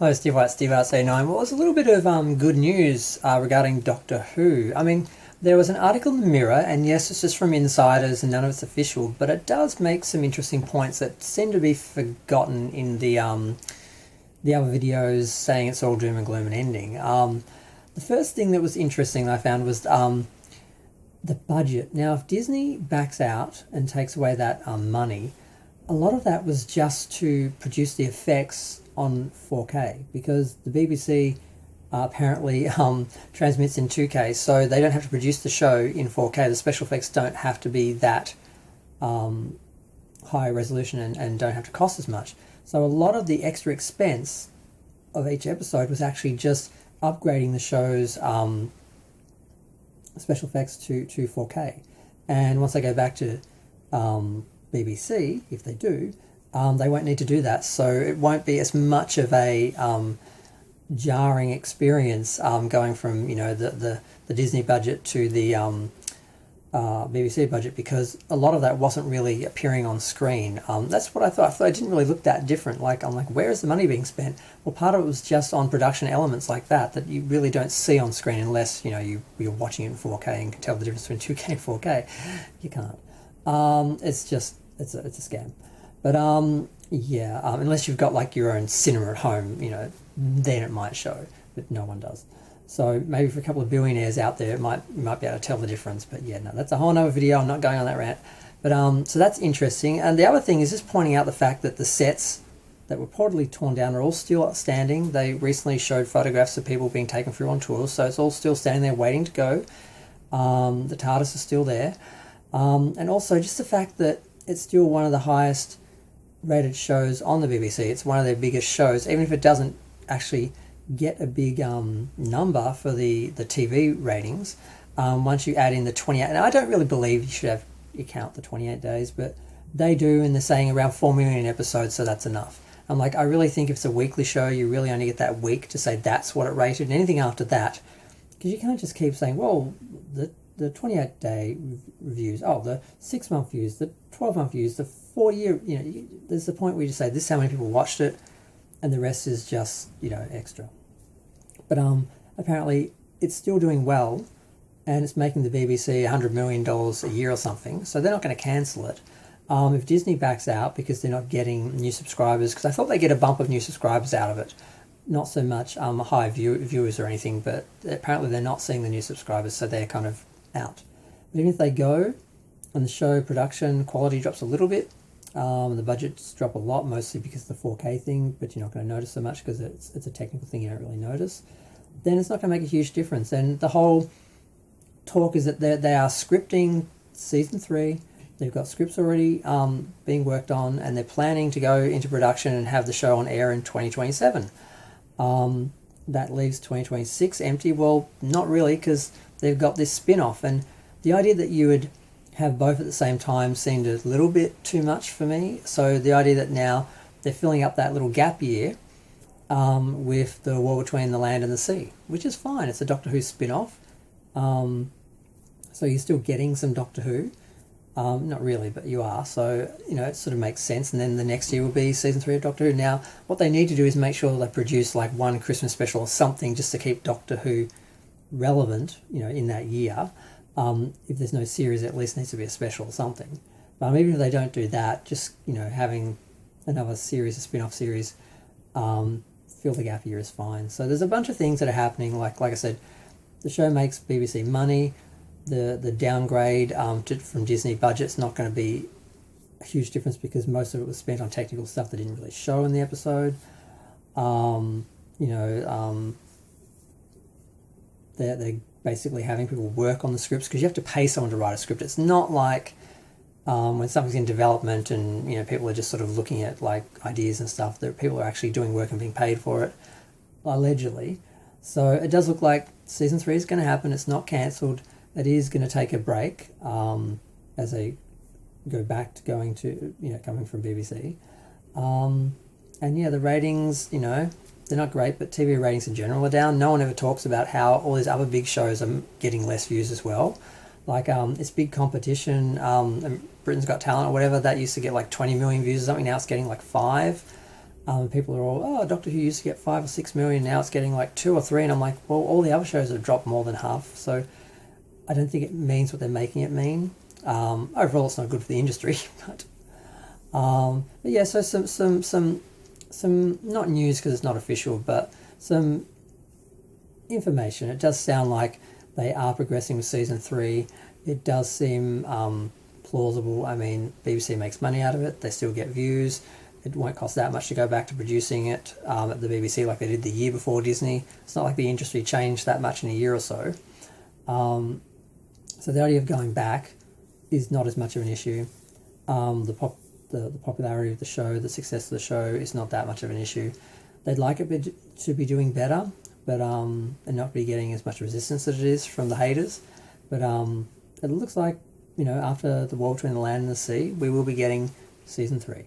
Hello, Steve White, Steve Arts 89. Well, there's a little bit of good news regarding Doctor Who. I mean, there was an article in the Mirror, and yes, it's just from insiders and none of it's official, but it does make some interesting points that seem to be forgotten in the other videos saying it's all doom and gloom and ending. The first thing that was interesting I found was the budget. Now, if Disney backs out and takes away that money, a lot of that was just to produce the effects on 4K, because the BBC apparently transmits in 2K, so they don't have to produce the show in 4K. The special effects don't have to be that high resolution and don't have to cost as much. So a lot of the extra expense of each episode was actually just upgrading the show's special effects to 4K. And once they go back to BBC, if they do, they won't need to do that. So it won't be as much of a jarring experience going from the Disney budget to the BBC budget, because a lot of that wasn't really appearing on screen. That's what I thought. I thought it didn't really look that different. I'm like, where is the money being spent? Well, part of it was just on production elements like that you really don't see on screen unless you're watching it in 4K and can tell the difference between 2K and 4K. You can't. It's a scam. But unless you've got your own cinema at home, then it might show, but no one does. So maybe for a couple of billionaires out there, you might be able to tell the difference. But yeah, no, that's a whole other video. I'm not going on that rant. But so that's interesting. And the other thing is just pointing out the fact that the sets that were reportedly torn down are all still standing. They recently showed photographs of people being taken through on tours, so it's all still standing there waiting to go. The TARDIS is still there. And also just the fact that it's still one of the highest rated shows on the BBC. It's one of their biggest shows, even if it doesn't actually get a big number for the TV ratings. Once you add in the 28, and I don't really believe you count the 28 days, but they do, and they're saying around 4 million episodes, so that's enough. I'm like, I really think if it's a weekly show, you really only get that week to say that's what it rated, and anything after that, because you can't just keep saying, well, the 28-day reviews, the 6-month views, the 12-month views, the 4-year, there's the point where you just say this is how many people watched it, and the rest is just, extra. But apparently it's still doing well, and it's making the BBC $100 million a year or something, so they're not going to cancel it. If Disney backs out because they're not getting new subscribers, because I thought they get a bump of new subscribers out of it, not so much high viewers or anything, but apparently they're not seeing the new subscribers, so they're kind of out. But even if they go, and the show production quality drops a little bit, the budgets drop a lot, mostly because of the 4K thing, but you're not going to notice so much because it's a technical thing you don't really notice, then it's not going to make a huge difference. And the whole talk is that they are scripting season 3. They've got scripts already being worked on, and they're planning to go into production and have the show on air in 2027. That leaves 2026 empty. Well, not really, because they've got this spin-off, and the idea that you would have both at the same time seemed a little bit too much for me. So the idea that now they're filling up that little gap year with the war between the land and the sea, which is fine. It's a Doctor Who spin-off. So you're still getting some Doctor Who. Not really, but you are. So, it sort of makes sense. And then the next year will be season 3 of Doctor Who. Now, what they need to do is make sure they produce one Christmas special or something just to keep Doctor Who relevant, in that year. If there's no series, it at least needs to be a special or something. But even if they don't do that, just, having another series, a spin-off series, fill the gap year is fine. So there's a bunch of things that are happening. Like I said, the show makes BBC money. The downgrade from Disney budget's not going to be a huge difference because most of it was spent on technical stuff that didn't really show in the episode. They're basically having people work on the scripts because you have to pay someone to write a script. It's not like when something's in development and people are just sort of looking at ideas and stuff. That people are actually doing work and being paid for it, allegedly. So it does look like season 3 is going to happen. It's not cancelled. It is going to take a break as they go back to coming from BBC. The ratings, they're not great, but TV ratings in general are down. No one ever talks about how all these other big shows are getting less views as well. It's big competition. Britain's Got Talent or whatever, that used to get 20 million views or something. Now it's getting 5. People are all, oh, Doctor Who used to get 5 or 6 million, now it's getting like 2 or 3, and I'm like, well, all the other shows have dropped more than half, so I don't think it means what they're making it mean. Overall, it's not good for the industry, but yeah. So some not news because it's not official, but some information. It does sound like they are progressing with season 3. It does seem plausible. I mean, BBC makes money out of it. They still get views. It won't cost that much to go back to producing it at the BBC like they did the year before Disney. It's not like the industry changed that much in a year or so. So the idea of going back is not as much of an issue. The popularity of the show, the success of the show is not that much of an issue. They'd like it to be doing better, but and not be getting as much resistance as it is from the haters. But it looks like, after The War Between the Land and the Sea, we will be getting season 3.